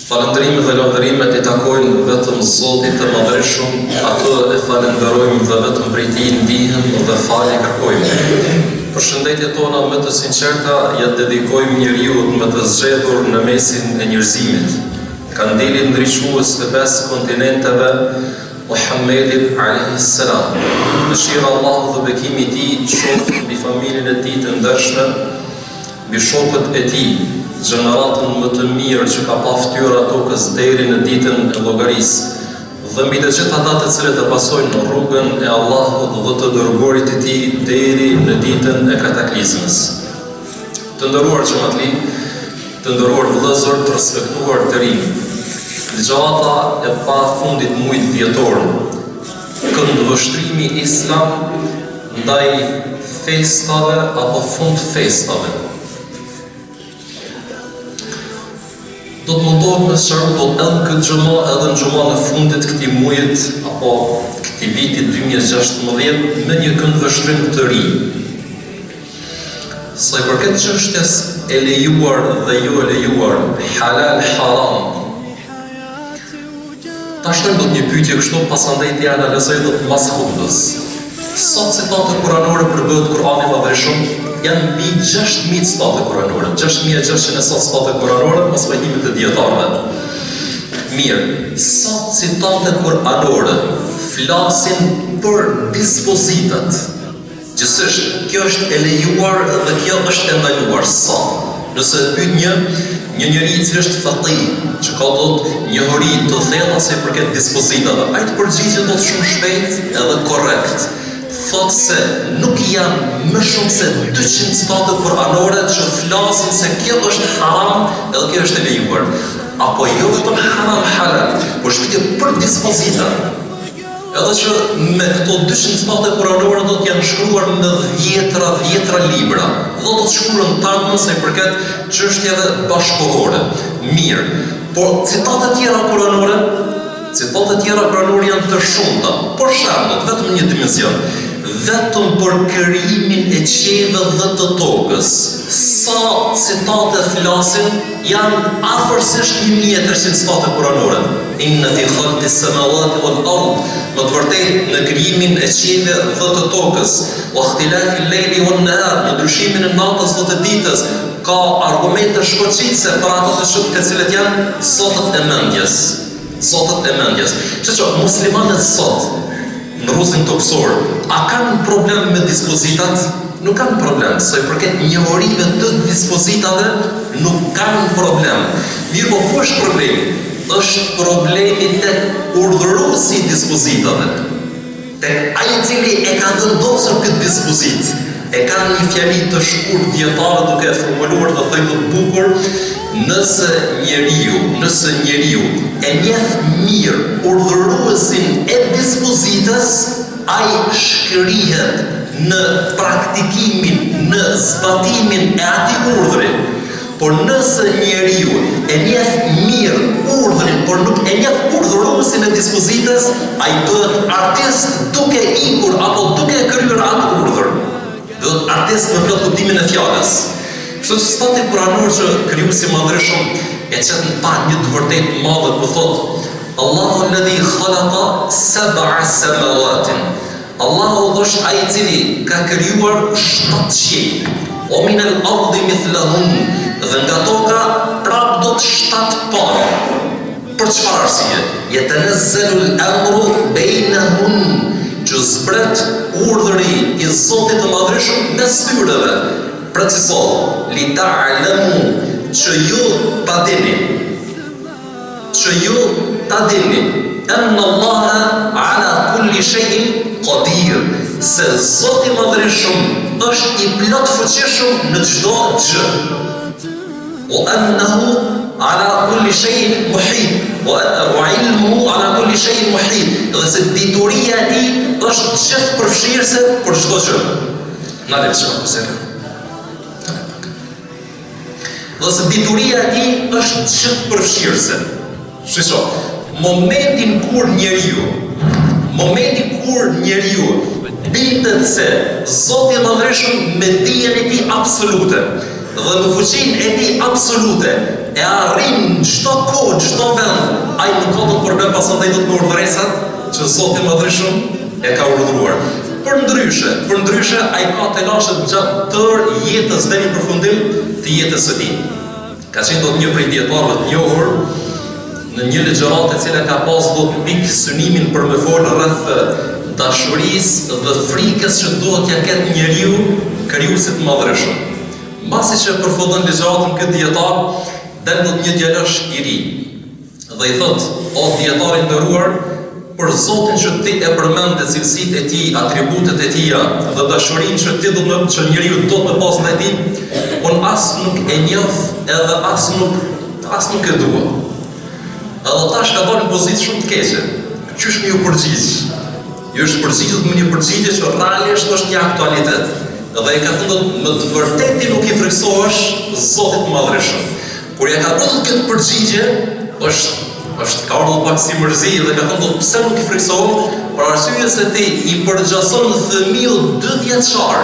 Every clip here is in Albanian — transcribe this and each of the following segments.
Falëndrimi dhe lavdërimet I takojnë vetëm Zotit të Madhreshëm, atë e falenderojmë dhe vetëm prej Tij ndihem dhe falje kërkojmë. Përshëndetjet tona më të sinqerta ja dedikojmë njeriut më të zgjedhur në mesin e njerëzimit, kandilit ndriçues të 5 kontinenteve, Muhammedit alayhis salam. Dëshira Allahu dhe bekimi I Tij qoftë mbi familjen e Tij të ndershme, mbi shokët e Tij, gjeneratën më të mirë që ka pa fytyra tokës deri në ditën e llogarisë, dhe mbi të gjithë ata të cilët e pasojnë në rrugën e Allahut dhe të dërguarit të Tij deri në ditën e kataklizmës. Të nderuar xhamatli, të nderuar vëllezër, të respektuar të rinj, ligjata e pafundit muajit dhjetor, këndvështrimi islam ndaj festave apo fund festave. Do të mundohem të sqaroj do edhe në këtë xhumë edhe në xhumën e fundit këtij muajit apo këtij viti 2016 me një këndvështrim të ri. Sa I përket çështjes e lejuar dhe jo e lejuar, halal haram. Tash do të një pyetje kështu, pasandaj t'ja analizoj do të mas hutbës. Sot citate kuranore përbëhet Kur'ani I Madhreshëm janë mbi 6.000 citate kuranore, 6.600 citate kuranore mos vajtimit të dietarëve. Mirë, sot citate kuranore flasin për dispozitat. Gjithsesi, kjo është e lejuar dhe kjo është e ndaluar sot. Nëse pyet një njeri I cili është faqih, që ka njohuri të thella se përket dispozitave, ai të përgjigjet do të shumë shpejt edhe korrekt. Thotë se nuk janë më shumë se 200 citate kuranore që flasin se kjo është haram edhe kjo është e lejuar. Apo jo vetëm haram halal, por shpite për dispozita. Edhe që me këto 200 citate kuranore do të janë shkruar në dhjetra libra. Do të shkruan tani sa I përket çështjeve bashkëkohore. Mirë, por citate tjera kuranore janë të shumta. Për shembull, vetëm një dimension. Vetëm për krijimin e qiellit dhe të tokës. Sa citate flasin janë afërsisht 1300 citate kuranore. Inna fi khalqis samawati wal ard, më të vërtetë në krijimin e qiellit dhe të tokës, wa ikhtilafil layli wan nahar, në ndryshimin e natës dhe të ditës, ka argumente shkoçitse për ato të cilët janë zotët e mendjes. Që muslimanët sot në rrugën toksor, a kanë problem me dispozitat? Nuk kanë problem, sa I përket njohurive të dispozitave, nuk kanë problem. Mirë, po ku është problemi? Është problemi tek urdhëruesi I dispozitave. Tek ai I cili e ka vendosur këtë dispozit. E kanë një fjali të shkurt dietare duke e formuluar të thënë të bukur, nëse njeriu e njeh mirë urdhëruesin e dispozitës, ai shkrihet në praktikimin, në zbatimin e atij urdhri. Por nëse njeriu e njeh mirë urdhrin, por nuk e njeh urdhëruesin e dispozitës, ai bëhet artist duke ikur apo duke kryer atë urdhër. Bëhet artist me plot kuptimin e fjalës. Kështu që stati kuranor që krijuesi I Madhreshëm e çet në pa një të vërtetë madhe ku thotë Allahu alladhi khalaqa sab'a samawatin. Allahu është ai I cili ka krijuar 7 qiell. O min al-ardi mithlahun, dhe nga toka prap do të 7 palë. Për çfarë arsye? Yatanazzalu al-amru bainahun, që zbret urdhri I Zotit të Madhreshëm mes tyreve. Precizohet, li ta'lamu, që ju ta dini, anna Allaha ala kulli shay'in qadir, se Zoti I Madhreshëm është I plot fuqishëm në çdo gjë. Wa annahu ala kulli shay'in muhit, wa ilmuhu ala kulli shay'in muhit, dhe se dituria e Tij është gjithëpërfshirëse për çdo gjë. Na le të shkojmë. Dhe se dituria e Tij është gjithëpërfshirëse. Shqisho, momentin kur njeriu bindet se Zoti I Madhreshëm me dijen e Tij absolute dhe me fuqinë e Tij absolute e arrin çdo kohë, çdo vend, ai nuk ka të problem pasandaj do të më urdhëresat që Zoti i Madhërisht e ka urdhëruar. Për ndryshe ai ka telashet gjatë tërë jetës deri në përfundim të jetës së tij. Ka qenë dot një prej dietarëve të njohur në një ligjëratë e cila ka pas dot pikë synimin për me folë rreth dashurisë dhe frikës që duhet t'ia ketë njeriu krijuesit të Madhërisht. Mbasi që përfundon ligjëratën këtë dietar, del dot një djalosh i ri dhe i thot: "O dietar i nderuar, për Zotin që ti e përmend cilësitë e tij, atributet e tij dhe dashurinë që ti që njeriu do të pas ndaj tij, unë as nuk e njoh edhe as nuk e dua." Edhe tash ka dalë në pozitë shumë të keqe. Qysh më ju përgjigj? Ju është përgjigjet me një përgjigje që realisht është një aktualitet. Dhe e ka thënë më të vërtetë ti nuk i friksohesh Zotit të Madhërisht. Kur ja ka dhënë këtë përgjigje, është ka ardhur pak si mërzi dhe ka thënë pse nuk i friksohem, për arsye se ti i përgjason fëmiu 2 vjeçar.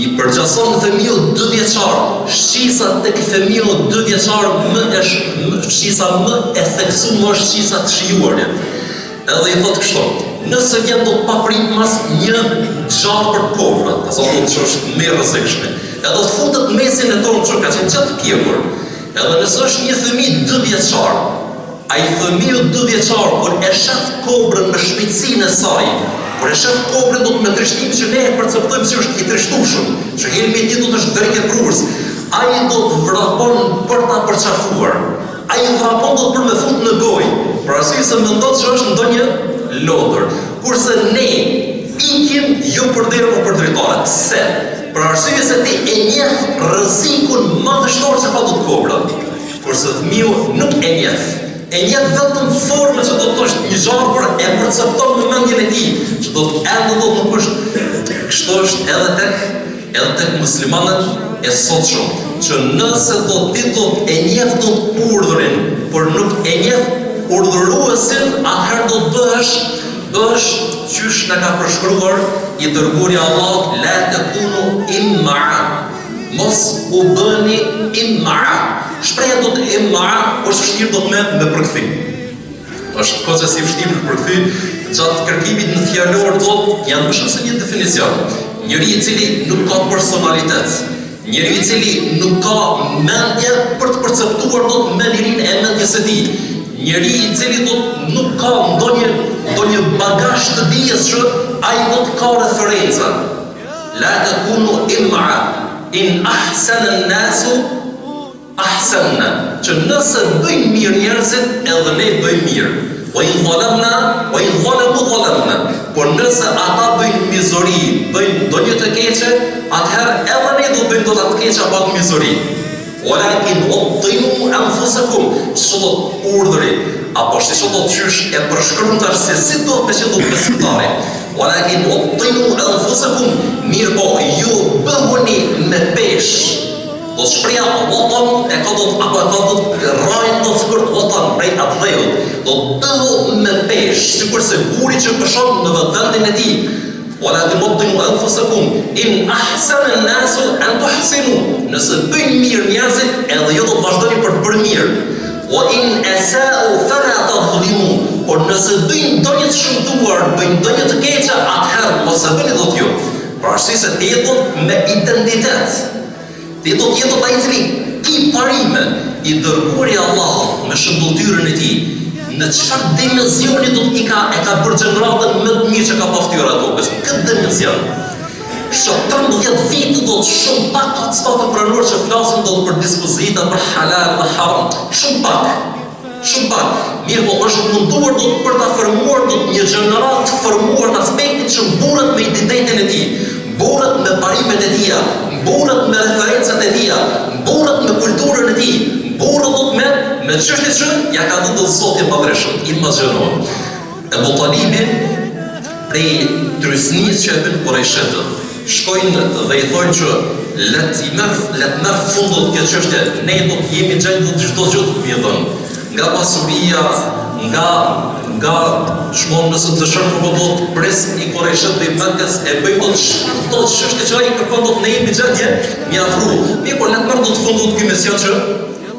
I përgjason fëmiu 2 vjeçar. Shqisa tek fëmiu 2 vjeçar shqisa më e theksuar është shqisa të shijuarit. Edhe i thotë kështu: "Nëse vjen do të papritmas një gjallë për kofrat, asa do të është më rrezikshme. Edhe do të futet mesin e tonë që ka qenë gjatë pjekur. Edhe nëse është një fëmijë 2 vjeçar, ai fëmiu 2 vjeçar kur e shef kobrën me shpejtësinë e saj, kur e shef kobrën do të me trishtim që ne e perceptojmë si është i trishtueshëm, që helmi i tij do të është drejtë brurs, ai do të vrapon për ta përçafuar. Ai vrapon do të për me fut në gojë, për arsye se mendon se është ndonjë lodër. Kurse ne ikim jo për derë apo për dritare. Pse? Për arsye se ti e njeh rrezikun madhështor që ka do të kobra. Kurse fëmiu nuk e njeh. E njeh vetëm formën që do të është një gjallë, por e percepton në mendjen e tij, që do të ende do nuk është. Kështu është edhe tek muslimanët e sotshëm, që nëse do ti do e njeh do të urdhrin, por nuk e njeh urdhëruesin, atëherë do të bësh qysh na ka përshkruar i dërguari Allahut: la takunu imma'a. Mos u bëni imma'a. Shpreha do të imma'a është vështirë do të me përkthim. Është koha si vështirë për përkthim, gjatë kërkimit në fjalor do janë më shumë se një definicion. Njëri i cili nuk ka personalitet, njëri i cili nuk ka mendje për të perceptuar do të me lirinë e mendjes së tij. Njëri i cili nuk ka ndonjë bagazh të dijes që ai do të ka referenca. La takunu imma'a. In ahsana an-nasu ahsanna. Që nëse bëjnë mirë njerëzit, edhe ne bëjmë mirë. Wa in zalamu zalamna. Por nëse ata bëjnë mizori, bëjnë ndonjë të keqe, atëherë edhe ne do bëjmë dot atë keqe apo atë mizori. Walakin udhinu anfusakum. Çdo urdhri apo çdo qysh e përshkruan se si do të qenë besimtari. Walakin udhinu anfusakum. Mirë po, ju bëhuni me peshë. Do të shpreha votën e ka do apo ka do rrajt do të skurt votën prej atdheut. Do bëhu me peshë, sikurse guri që peshon në vendin e tij. Walakin udhinu anfusakum. In ahsana an-nasu an tuhsinu. Nëse bëjnë mirë njerëzit, edhe ju do të vazhdoni për të bërë mirë. Wa in asa'u fala tadhlimu. Por nëse bëjnë ndonjë të shëmtuar, bëjnë ndonjë të keqe, atëherë mos e bëni dot ju. Për arsye se ti jeton me identitet. Ti do të jeton ai i cili ki parime i dërguari Allahut me shëmbulltyrën e tij. Në çfarë dimensioni do të e ka bërë gjeneratën më të mirë që ka paftyra tokës? Këtë dimension. Shumë 13 vite do të shumë pak ka të statë pranor që flasin do të për dispozita, për halal dhe haram. Shumë pak. Mirë po është munduar do të për të formuar do të një gjenerat të formuar në aspektin që burët me identitetin e tij, burët me parimet e tij, burët me referencat e tij, burët me kulturën e tij, burët do të me çështjet që ja ka dhënë Zoti i Madhërisht. Imagjino. Ebu Talibi prej trysnisë që e bën Qurayshit. Shkojnë dhe i thonë që le të merr fundot këtë çështje, ne do të jemi gjallë do çdo gjë të vjedhën. Nga pasuria, nga shmon nëse të shërë për do të presim i Qurayshit dhe i Mekkës e bëjmë do të çështje që ai kërkon do të ne jemi gjallë mi afru. Mi por le të merr do të fundot ky mision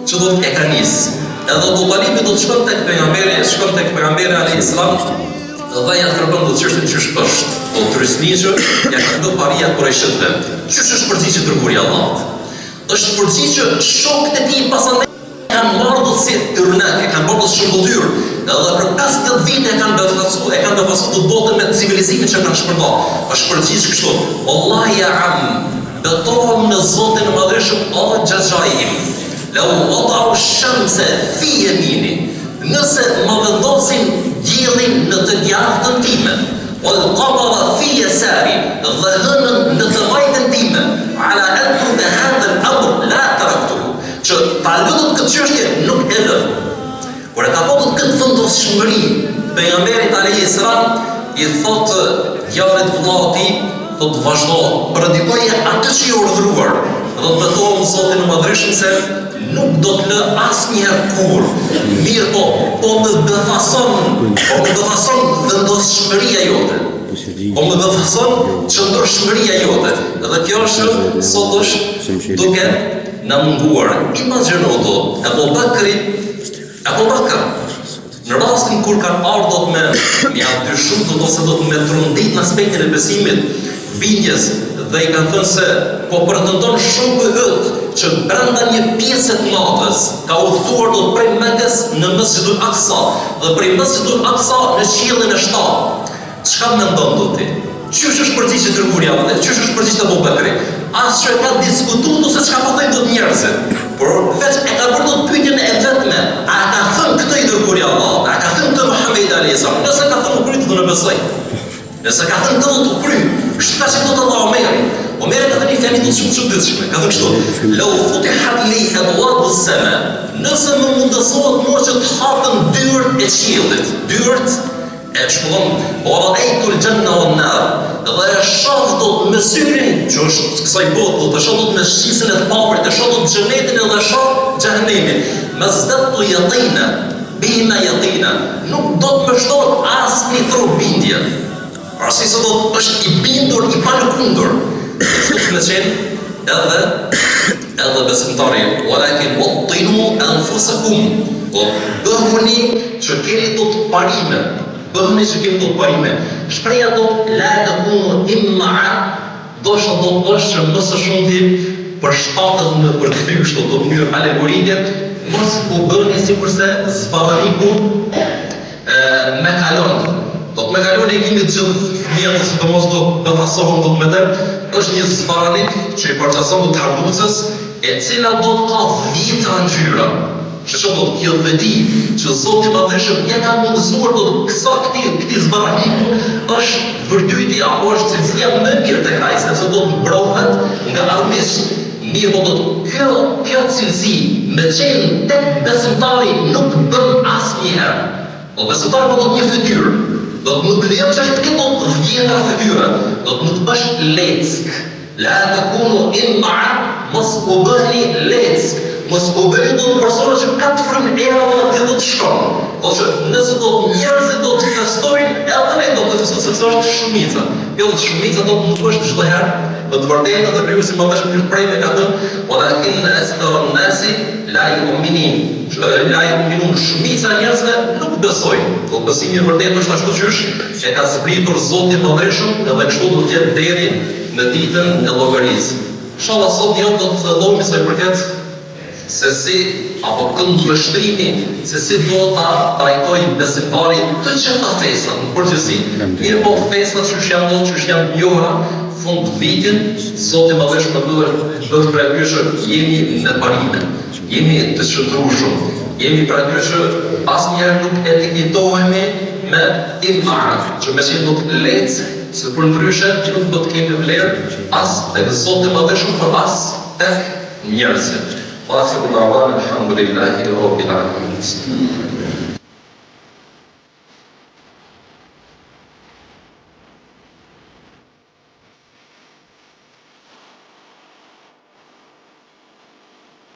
që që do të e ka nisë. Edhe Abu Talibi do të shkon tek pejgamberi alayhis salam dhe ja tregon do çështën që është. Do trysniqë, ja ka bërë paria Qurayshëve. Ç'është përgjigjja e dërguari i Allahut? Është përgjigjë shokët e tij pasandej kanë marrë si tyrnak, kanë marrë shëmbulltyr. Edhe për 50 vite kanë befasuar të botën me civilizimin që kanë shpërndar. Është përgjigjë kështu. Wallahi ya am, betohem në Zotin e Madhëshëm o xhaxhaim. Lau wada'u ash-shamsa fi yamini. Nëse më vendosin diellin në të djathtën time, wal qamara fi yasari, dhe hënën në të vajtën time, ala antu bi hadha al-amr la taraktuhu. Që ta lutët këtë çështje nuk e lë. Kur e ka pasur këtë vendosshmëri, pejgamberit alayhis salam i thotë djallit vëllai, thotë vazhdo, predikoje atë që i urdhëruar. Dhe të betohem Zotin e Madhëshëm se nuk do të lë asnjëherë kur. Mirë po më befason vendosshmëria jote. Po më befason qëndrueshmëria jote. Dhe kjo është sot është duke na munguar. Imagjino do Abu Bakr në rastin kur kanë ardhur me dyshuar ose do të me trondit në aspektin e besimit, bindjes, dhe i kanë thënë se po pretendon shumë yt që brenda një pjese të natës ka udhëtuar do të prej Mekës në Mesjidul Aqsa dhe prej Mesjidul Aqsa në qiellin e 7. Çka mendon do ti? Çysh është përgjigjja e dërguari i Allahut? Çysh është përgjigjja e Abu Bakrit? As që ka diskutuar ose çka po thonë do të njerëzit. Por vetë e ka bërë do pyetjen e vetme. A ka thënë këtë i dërguari i Allahut? A ka thënë këtë Muhamedi alayhis salam? Nëse ka thënë ukrit do të besoj. Nëse ka thënë këtë do të kry. Kështu ka thënë Allah Omeri. Omeri ka thënë fjali do shumë çuditshme. Ka thënë kështu: "Law futihat li abwabu as-sama." Nëse më mundësohet mua që të hapen dyert e qiellit, dyert e shpëllon, o ra'aytul janna wan nar. Dhe e shoh dot me syrin që është kësaj bote, të shoh dot me shqisën e të papërt, të shoh dot xhenetin edhe shoh xhenemin. Mazdatu yatina bima yatina. Nuk do të më shtohet asnjë trup bindje. Arsi se do të është i bindur, i palëkundur. Sot me qenë edhe besimtari, walakin wattinu anfusakum. Po bëhuni që keni do të parime. Bëhuni që keni do të parime. Shpreha do la takunu imma'a, do të është që më së shumti për shtatët në përkthy, kështu do të mënyrë alegorike, mos u bëni sikurse zbavariku me kalon. Do të me kalon e gjimit gjithë fëmijët, si të mos do të fasohën do të me tërë, është një zbaranik që i përqason do të harbucës, e cila do të ka vitra në gjyra. Që do të kjo veti që Zoti i Madhëshëm ja ka mundësuar do të kësa këti zbaraniku është vërtyti apo është cilësia më mirë tek ai, sepse do të mbrohet nga armisht. Mirë do të kjo cilësi me qenë tek besimtari nuk bën asnjëherë. Po besimtari do të një fytyrë. Do të nuk lejon që të ketë të vjetra fytyra, do të nuk bësh leck. La takunu imma'a, mos u bëni leck. Mos u bëni do të persona që ka të frym era dhe do të shkon. Ose nëse do të njerëzit do të festojnë, edhe ne do të festojnë sepse është shumica. Jo, shumica do të nuk është çdo herë, do të vërtetë të bëjë si më bash në prej me atë, walakin asdar nasi la yu'minun. Shumica e njerëzve nuk besojnë. Do besimi i vërtetë është ashtu që e ka zbritur Zoti i Madhëshëm, edhe kështu do të jetë deri në ditën e llogarisë. Inshallah sot do të fillojmë sa i përket se si apo këndvështrimi se si do ta trajtoj besimtari të gjitha festat në përgjithësi. Mirë po festat që janë njohura fund vitin, Zoti i Madhëshëm bëhet për aty që jemi në parime, jemi të shëndrueshëm, jemi për aty që asnjëherë nuk etiketohemi me imara, që me qenë do të lecë, se për ndryshe nuk do të kemi vlerë as tek Zoti i Madhëshëm, por as tek njerëzit. وآخر دعوانا الحمد لله رب العالمين.